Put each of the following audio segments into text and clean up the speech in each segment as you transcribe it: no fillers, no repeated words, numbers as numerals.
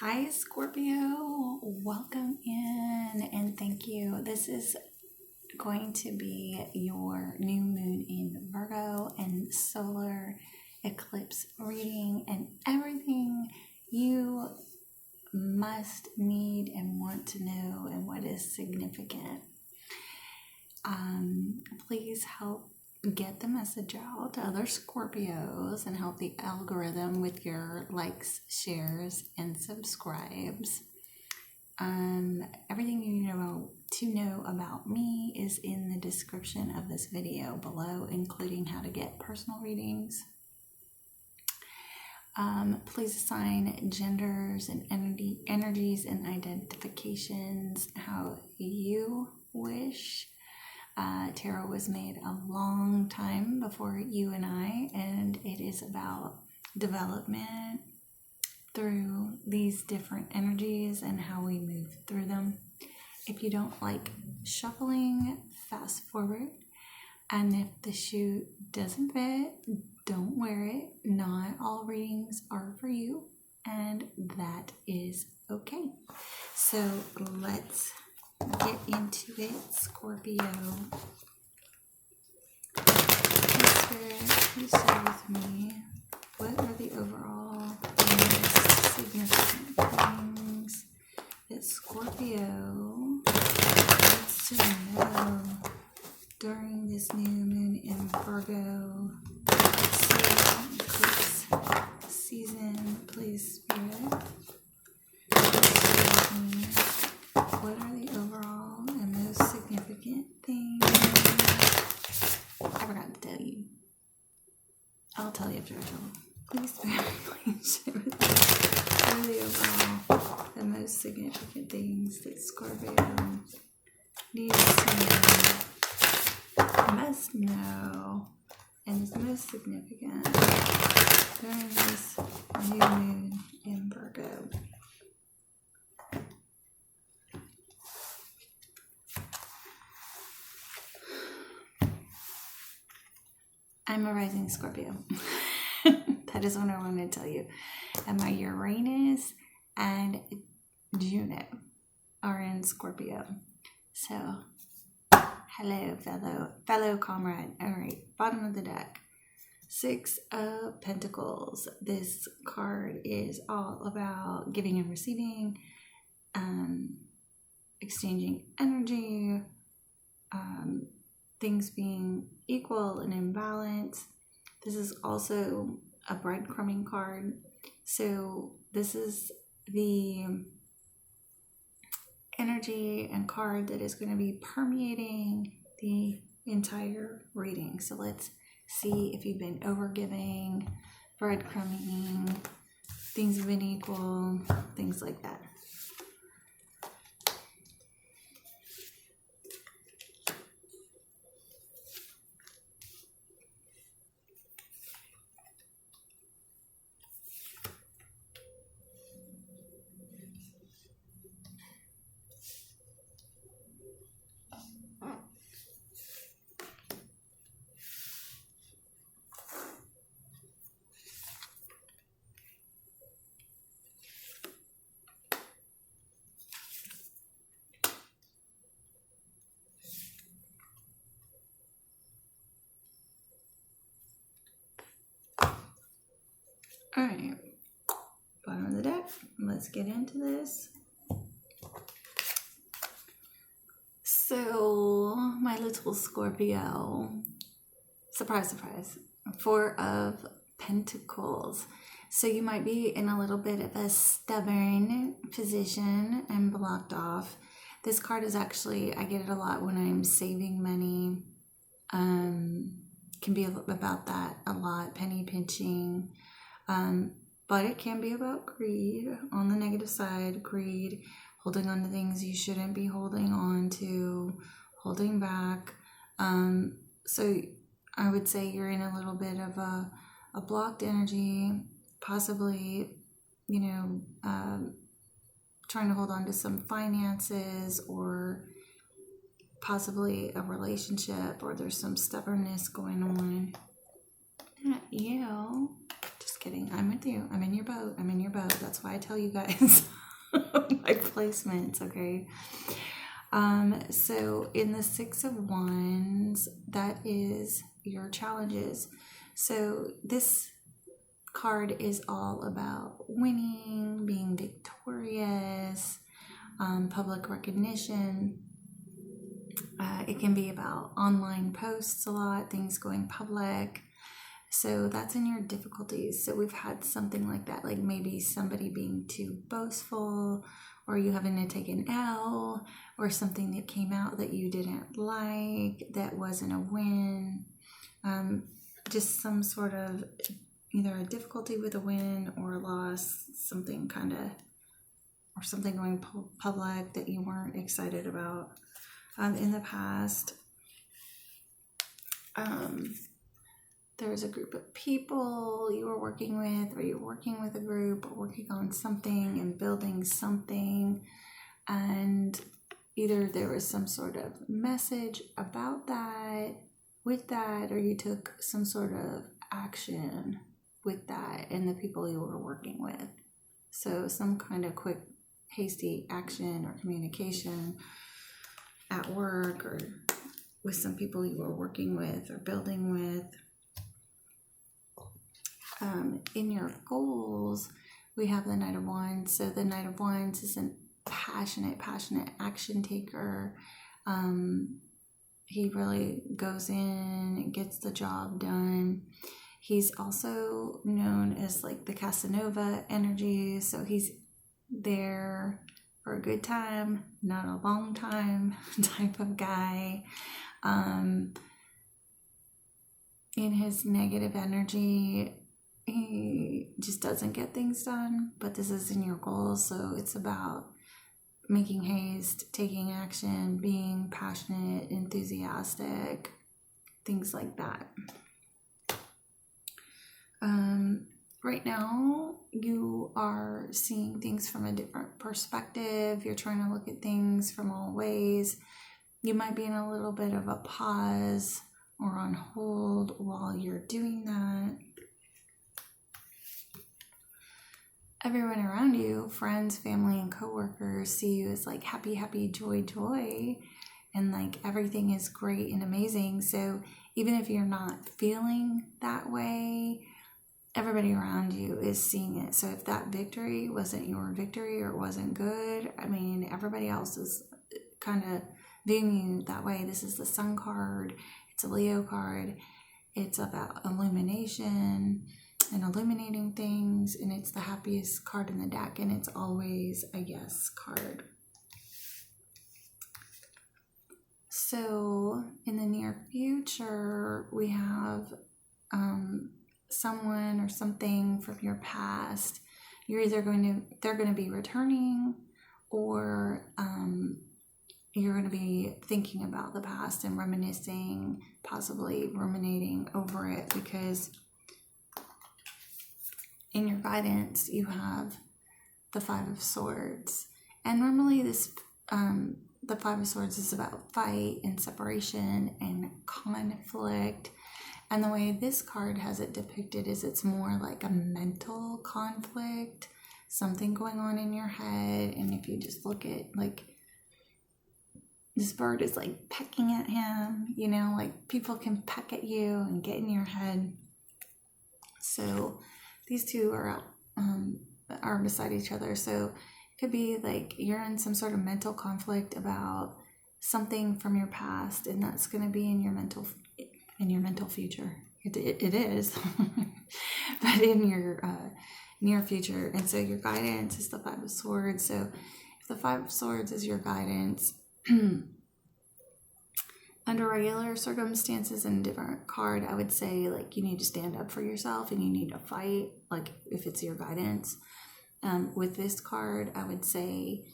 Hi, Scorpio. Welcome in and thank you. This is going to be your new moon in Virgo and solar eclipse reading and everything you must need and want to know and what is significant. Please help get the message out to other Scorpios and help the algorithm with your likes, shares, and subscribes. Everything you know about me is in the description of this video below, including how to get personal readings. Please assign genders and energies and identifications how you wish. Tarot was made a long time before you and I, and it is about development through these different energies and how we move through them. If you don't like shuffling, fast forward. And if the shoe doesn't fit, don't wear it. Not all readings are for you, and that is okay. So let's get into it, Scorpio. Please share with me, what are the overall significant things that Scorpio needs to know during this new moon in Virgo eclipse season? Please, Spirit, share with me, what are the overall and most significant things? I forgot to tell you. I'll tell you after I tell. Please, Spirit, please share with me, what are the overall and most significant things that Scorpio needs to know, must know, and is most significant during this new moon in Virgo. I'm a rising Scorpio. That is what I wanted to tell you. And my Uranus and Juno are in Scorpio. So, hello, fellow comrade. All right, bottom of the deck. 6 of Pentacles. This card is all about giving and receiving, exchanging energy, things being equal and in balance. This is also a breadcrumbing card. So this is the energy and card that is going to be permeating the entire reading. So let's see if you've been overgiving, breadcrumbing, things have been equal, things like that. All right, bottom of the deck. Let's get into this. So, my little Scorpio, surprise, surprise, 4 of Pentacles. So you might be in a little bit of a stubborn position and blocked off. This card is actually, I get it a lot when I'm saving money. Can be about that a lot, penny pinching. But it can be about greed. On the negative side, greed, holding on to things you shouldn't be holding on to, holding back. So I would say you're in a little bit of a blocked energy, possibly, trying to hold on to some finances, or possibly a relationship, or there's some stubbornness going on. Not you. Just kidding. I'm with you. I'm in your boat. I'm in your boat. That's why I tell you guys my placements, okay? So in the Six of Wands, that is your challenges. So this card is all about winning, being victorious, public recognition. It can be about online posts a lot, things going public. So that's in your difficulties. So we've had something like that, like maybe somebody being too boastful, or you having to take an L, or something that came out that you didn't like, that wasn't a win. Just some sort of either a difficulty with a win or a loss, something kind of, or something going public that you weren't excited about in the past. There was a group of people you were working with, or you're working with a group, or working on something and building something, and either there was some sort of message about that, with that, or you took some sort of action with that and the people you were working with. So some kind of quick, hasty action or communication at work or with some people you were working with or building with. In your goals, we have the Knight of Wands. So the Knight of Wands is a passionate action taker. He really goes in and gets the job done. He's also known as like the Casanova energy. So he's there for a good time, not a long time type of guy. In his negative energy, he just doesn't get things done, but this is in your goals, so it's about making haste, taking action, being passionate, enthusiastic, things like that. Right now, you are seeing things from a different perspective. You're trying to look at things from all ways. You might be in a little bit of a pause or on hold while you're doing that. Everyone around you, friends, family, and coworkers, see you as like happy, joy, and like everything is great and amazing. So even if you're not feeling that way, everybody around you is seeing it. So if that victory wasn't your victory or it wasn't good, I mean, everybody else is kind of viewing you that way. This is the Sun card. It's a Leo card. It's about illumination and illuminating things, and it's the happiest card in the deck, and it's always a yes card. So in the near future, we have someone or something from your past. They're going to be returning, or you're going to be thinking about the past and reminiscing, possibly ruminating over it, because in your guidance, you have the Five of Swords. And normally this, the Five of Swords is about fight and separation and conflict. And the way this card has it depicted is it's more like a mental conflict, something going on in your head. And if you just look at, like, this bird is like pecking at him, you know, like people can peck at you and get in your head. So these two are beside each other. So it could be like you're in some sort of mental conflict about something from your past, and that's going to be in your mental future. It is, but in your near future. And so your guidance is the Five of Swords. So if the Five of Swords is your guidance, under regular circumstances and a different card, I would say, like, you need to stand up for yourself and you need to fight, like, if it's your guidance. With this card, I would say,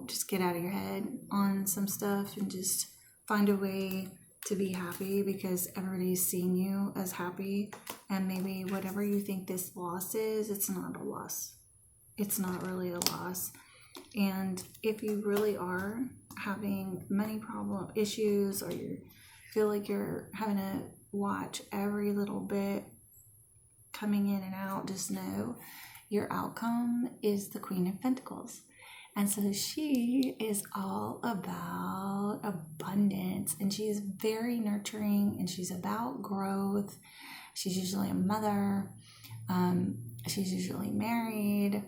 just get out of your head on some stuff and just find a way to be happy, because everybody's seeing you as happy. And maybe whatever you think this loss is, it's not a loss. It's not really a loss. And if you really are having money issues, or you feel like you're having a watch every little bit coming in and out. Just know your outcome is the Queen of Pentacles. And so she is all about abundance, and she is very nurturing, and she's about growth. She's usually a mother. She's usually married.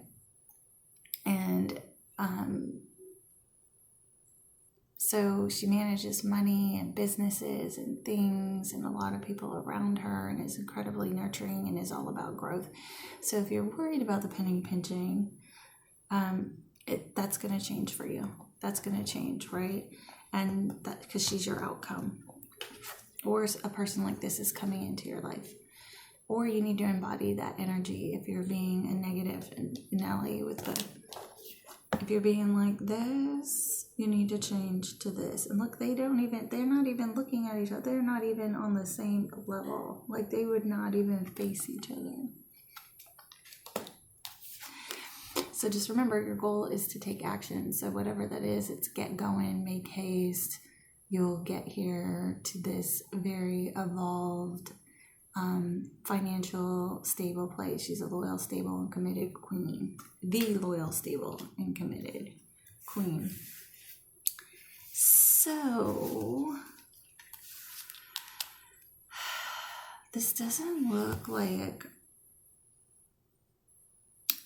And so she manages money and businesses and things and a lot of people around her, and is incredibly nurturing and is all about growth. So if you're worried about the penny pinching, that's going to change for you. That's going to change, right? And that because she's your outcome. Or a person like this is coming into your life. Or you need to embody that energy if you're being a negative Nelly with the... If you're being like this, you need to change to this. And look, they're not even looking at each other. They're not even on the same level. Like they would not even face each other. So just remember, your goal is to take action. So whatever that is, it's get going, make haste. You'll get here to this very evolved, financial, stable place. She's a loyal, stable, and committed queen. The loyal, stable, and committed queen. So, this doesn't look like...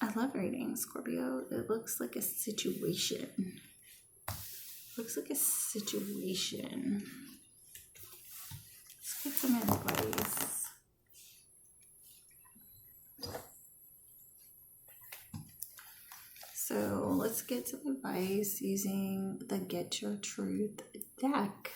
I love reading, Scorpio. It looks like a situation. Looks like a situation. Let's get some advice. So let's get some advice using the Get Your Truth deck.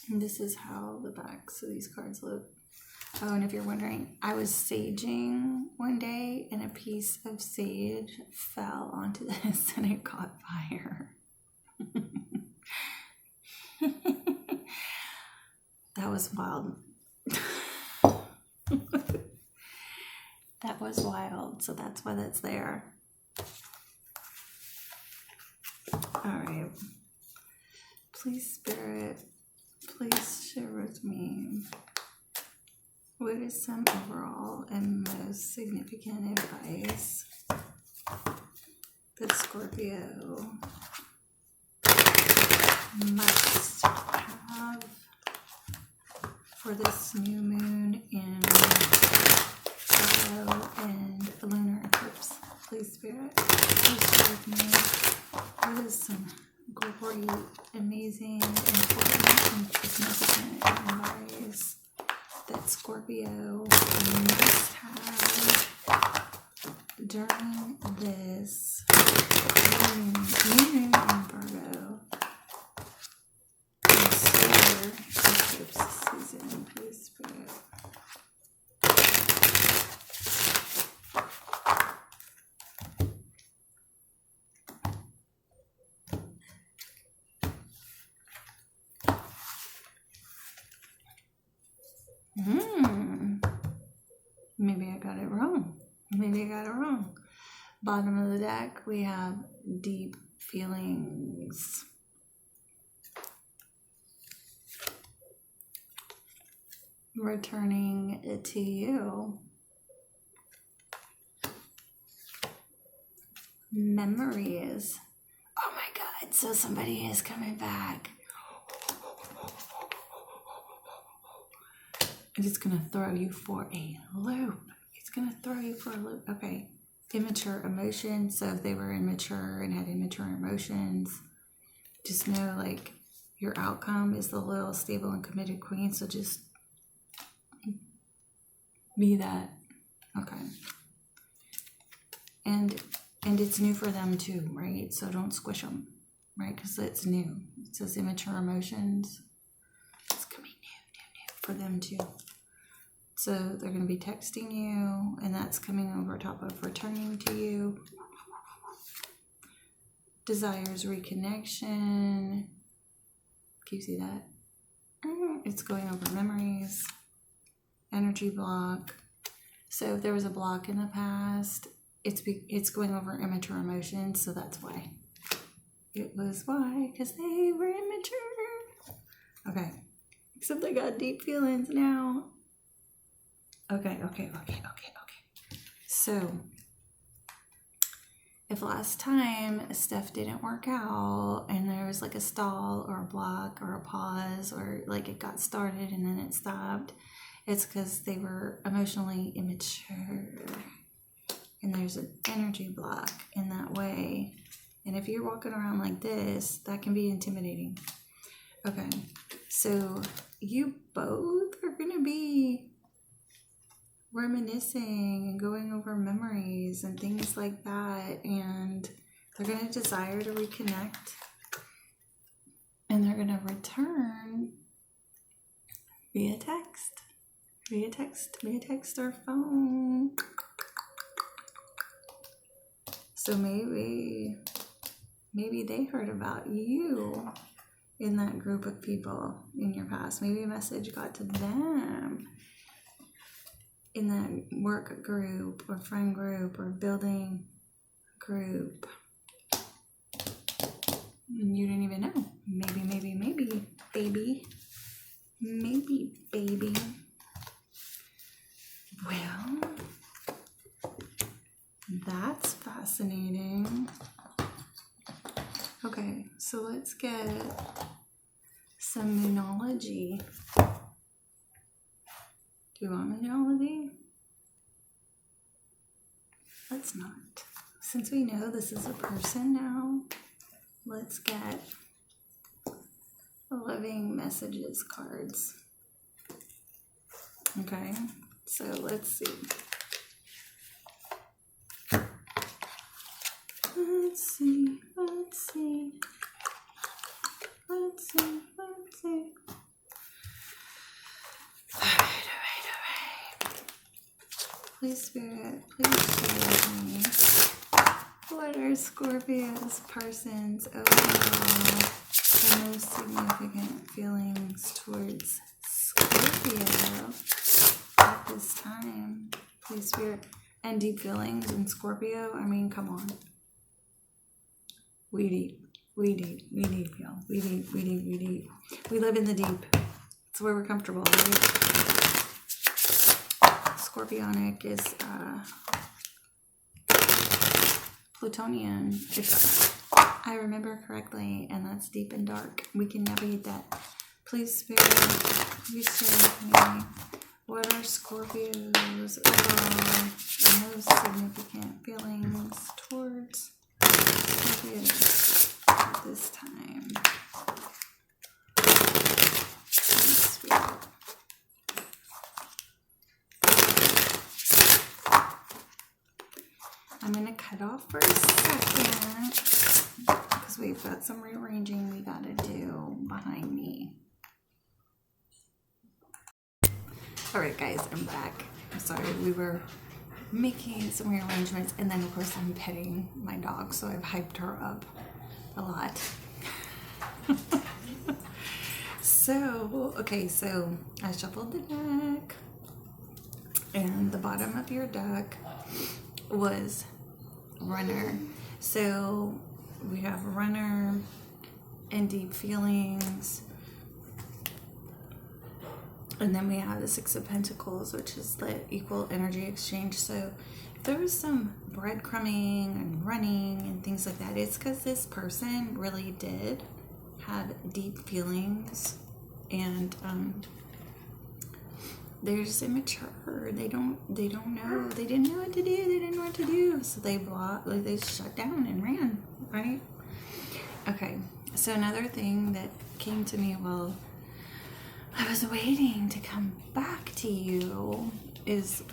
And this is how the backs of these cards look. Oh, and if you're wondering, I was saging one day and a piece of sage fell onto this and it caught fire. That was wild. That was wild, so that's why that's there. All right. Please, Spirit, please share with me what is some overall and most significant advice that Scorpio must have for this new moon in Scorpio and lunar eclipse. Please, Spirit, please share with me what is some great, amazing, important, and significant advice that Scorpio must have during this new moon in Virgo and solar eclipse season. Please, Spirit. Maybe I got it wrong. Bottom of the deck, we have deep feelings. Returning to you. Memories. Oh my God, so somebody is coming back. And it's going to throw you for a loop. Okay. Immature emotions. So if they were immature and had immature emotions, just know like your outcome is the loyal, stable, and committed queen. So just be that. Okay. And it's new for them too, right? So don't squish them, right? Because it's new. It says immature emotions. It's going to be new for them too. So they're going to be texting you, and that's coming over top of returning to you. Desires reconnection. Can you see that? It's going over memories. Energy block. So if there was a block in the past, it's going over immature emotions, so that's why. it was why, because they were immature. Okay, except they got deep feelings now. Okay. So, if last time stuff didn't work out and there was like a stall or a block or a pause or like it got started and then it stopped, it's because they were emotionally immature. And there's an energy block in that way. And if you're walking around like this, that can be intimidating. Okay, so you both are going to be reminiscing and going over memories and things like that. And they're going to desire to reconnect. And they're going to return via text or phone. So maybe they heard about you in that group of people in your past. Maybe a message got to them in that work group or friend group or building group. And you didn't even know. Maybe, baby. Well, that's fascinating. Okay, so let's get some moonology. Do you want moonology? Let's not. Since we know this is a person now, let's get living messages cards. Okay, so let's see. Let's see. All right. Please, Spirit, please share with me. What are Scorpio's person's overall the most significant feelings towards Scorpio at this time? Please, Spirit. And deep feelings in Scorpio, I mean, come on. We deep, y'all. We deep. We live in the deep. It's where we're comfortable, right? Scorpionic is Plutonian, if I remember correctly, and that's deep and dark. We can navigate that. Please, Spirit, please share with me. What are Scorpio's overall most significant feelings towards Scorpio at this time? Please, Spirit. I'm going to cut off for a second because we've got some rearranging we got to do behind me. Alright guys, I'm back. I'm sorry, we were making some rearrangements and then of course I'm petting my dog, so I've hyped her up a lot. So I shuffled the deck and the bottom of your deck was runner. So we have runner and deep feelings. And then we have the Six of Pentacles, which is the equal energy exchange. So if there was some breadcrumbing and running and things like that, it's because this person really did have deep feelings, and they're just immature. They don't know. They didn't know what to do. They didn't know what to do. So they shut down and ran, right? Okay. So another thing that came to me while I was waiting to come back to you is,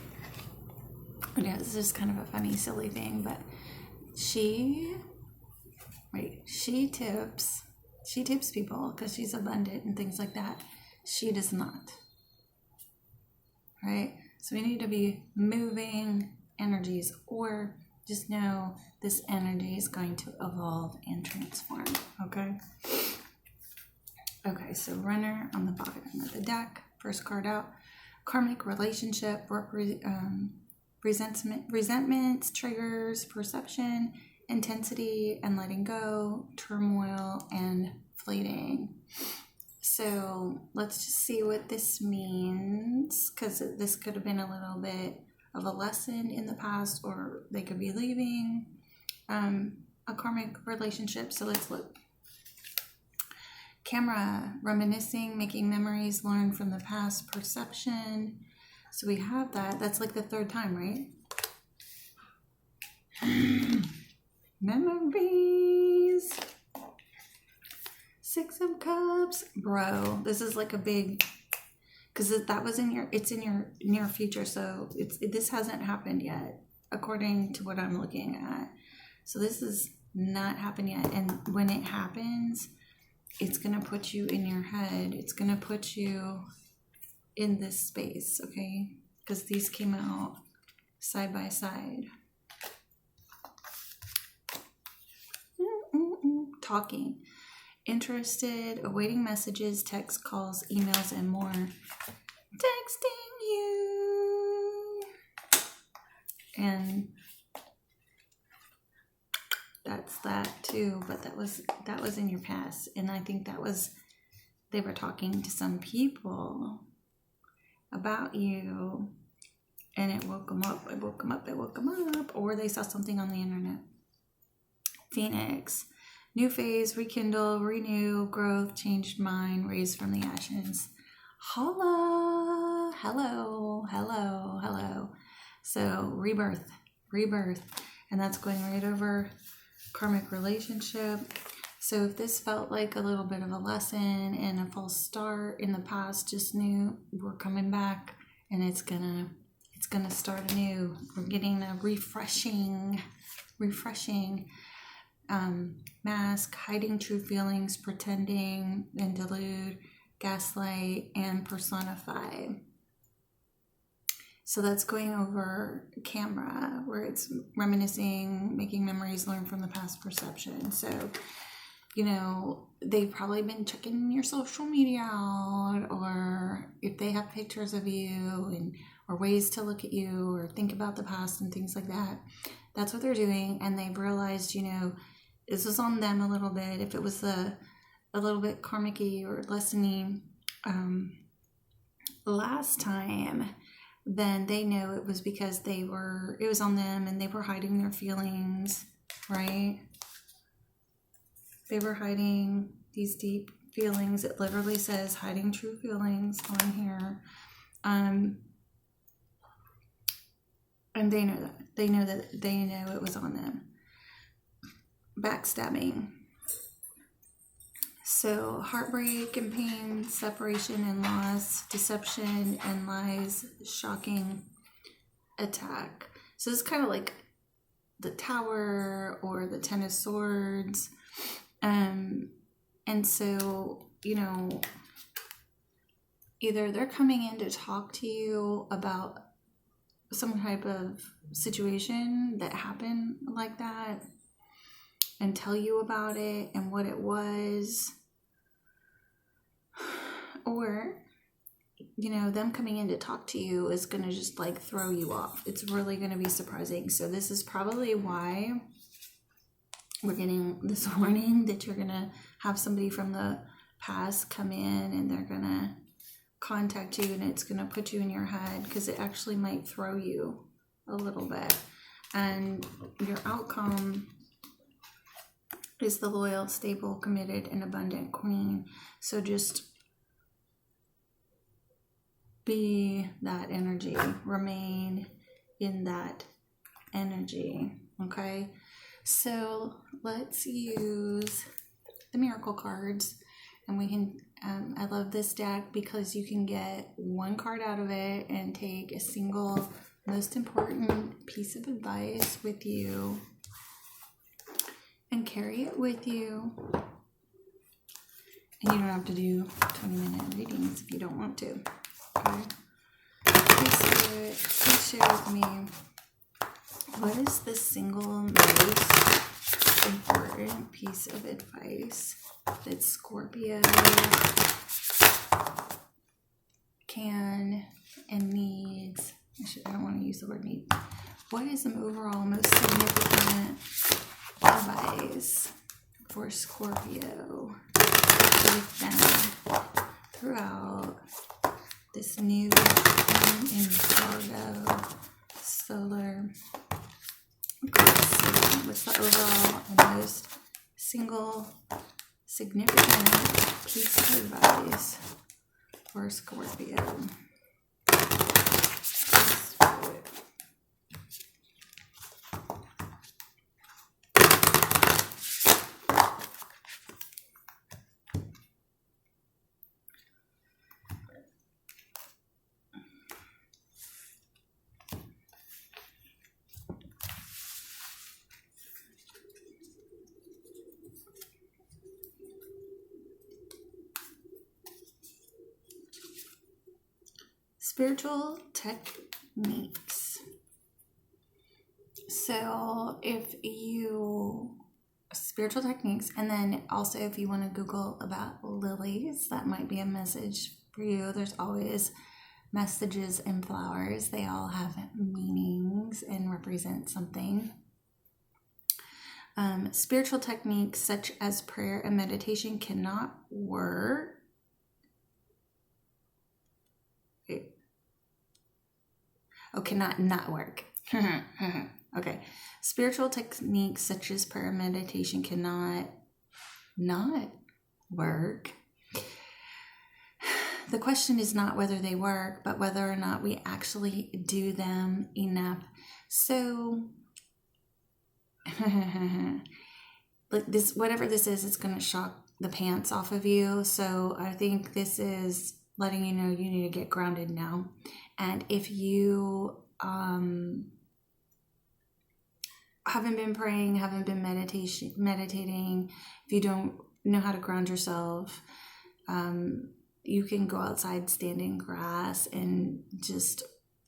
it's just kind of a funny, silly thing, but she tips people because she's abundant and things like that. She does not, right? So we need to be moving energies, or just know this energy is going to evolve and transform, okay? Okay, so runner on the bottom of the deck, first card out, karmic relationship, work resentments, triggers, perception, intensity and letting go, turmoil and fleeting. So let's just see what this means, because this could have been a little bit of a lesson in the past, or they could be leaving a karmic relationship. So let's look. Camera, reminiscing, making memories, learn from the past, perception. So we have that. That's like the third time, right? Memories. Six of Cups. Bro, this is like a big, because that was in your, it's in your near future. So this hasn't happened yet, according to what I'm looking at. So this is not happened yet. And when it happens, it's going to put you in your head. It's going to put you in this space, okay? Because these came out side by side. Talking. Interested, awaiting messages, text, calls, emails, and more. Texting you. And that's that too, but that was in your past. And I think that was, they were talking to some people about you, and it woke them up, or they saw something on the internet. Phoenix, new phase, rekindle, renew, growth, changed mind, raised from the ashes. Hello. So rebirth, and that's going right over karmic relationship. So if this felt like a little bit of a lesson and a false start in the past, just knew we're coming back, and it's gonna start anew. We're getting a refreshing mask, hiding true feelings, pretending and delude, gaslight, and personify. So that's going over camera, where it's reminiscing, making memories, learn from the past, perception. So, you know, they've probably been checking your social media out, or if they have pictures of you or ways to look at you or think about the past and things like that. That's what they're doing. And they've realized, you know, this was on them a little bit. If it was a little bit karmic-y or lesson-y last time, then they know it was because it was on them, and they were hiding their feelings, right? They were hiding these deep feelings. It literally says hiding true feelings on here. And they know that. They know it was on them. Backstabbing. So heartbreak and pain, separation and loss, deception and lies, shocking attack. So it's kind of like the Tower or the Ten of Swords. And so, you know, either they're coming in to talk to you about some type of situation that happened like that, and tell you about it and what it was, or, you know, them coming in to talk to you is going to just like throw you off. It's really going to be surprising. So this is probably why we're getting this warning that you're going to have somebody from the past come in, and they're going to contact you, and it's going to put you in your head, because it actually might throw you a little bit. And your outcome is the loyal, stable, committed, and abundant queen. So just be that energy. Remain in that energy. Okay? So let's use the miracle cards. And we can, I love this deck because you can get one card out of it and take a single, most important piece of advice with you and carry it with you. And you don't have to do 20-minute readings if you don't want to. Okay? Please share with me, what is the single most important piece of advice that Scorpio can and needs? I don't want to use the word need. What is the overall most significant advice for Scorpio with them throughout this new Moon and Solar Eclipse? What's the overall and most single significant piece of advice for Scorpio? Spiritual techniques. So if you, spiritual techniques, and then also if you want to Google about lilies, that might be a message for you. There's always messages in flowers. They all have meanings and represent something. Spiritual techniques such as prayer and meditation cannot work. Cannot not work. Okay. Spiritual techniques such as prayer and meditation cannot not work. The question is not whether they work, but whether or not we actually do them enough. So, this, whatever this is, it's going to shock the pants off of you. So I think this is letting you know you need to get grounded now. And if you haven't been praying, haven't been meditating, if you don't know how to ground yourself, you can go outside, stand in grass, and just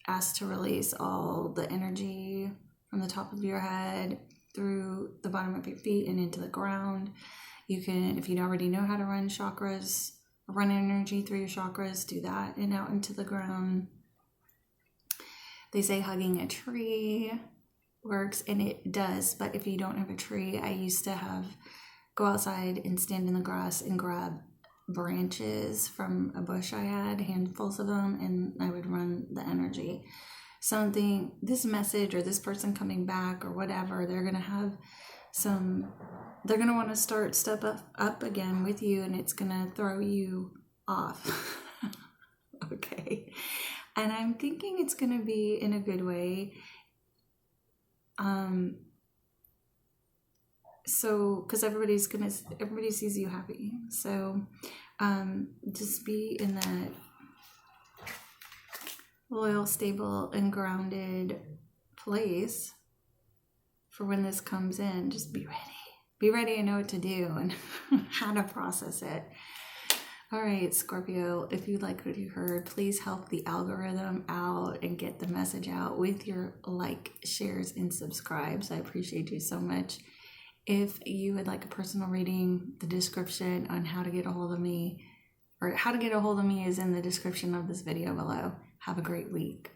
ask to release all the energy from the top of your head through the bottom of your feet and into the ground. You can, if you already know how to run chakras, run energy through your chakras, do that and out into the ground. They say hugging a tree works, and it does, but if you don't have a tree, I used to go outside and stand in the grass and grab branches from a bush I had, handfuls of them, and I would run the energy. This message or this person coming back or whatever, they're going to have they're going to want to step up again with you, and it's going to throw you off. Okay. And I'm thinking it's going to be in a good way. So, because everybody sees you happy. So, just be in that loyal, stable, and grounded place for when this comes in. Just be ready. Be ready and know what to do and how to process it. All right, Scorpio, if you like what you heard, please help the algorithm out and get the message out with your like, shares, and subscribes. I appreciate you so much. If you would like a personal reading, the description on how to get a hold of me, or how to get a hold of me is in the description of this video below. Have a great week.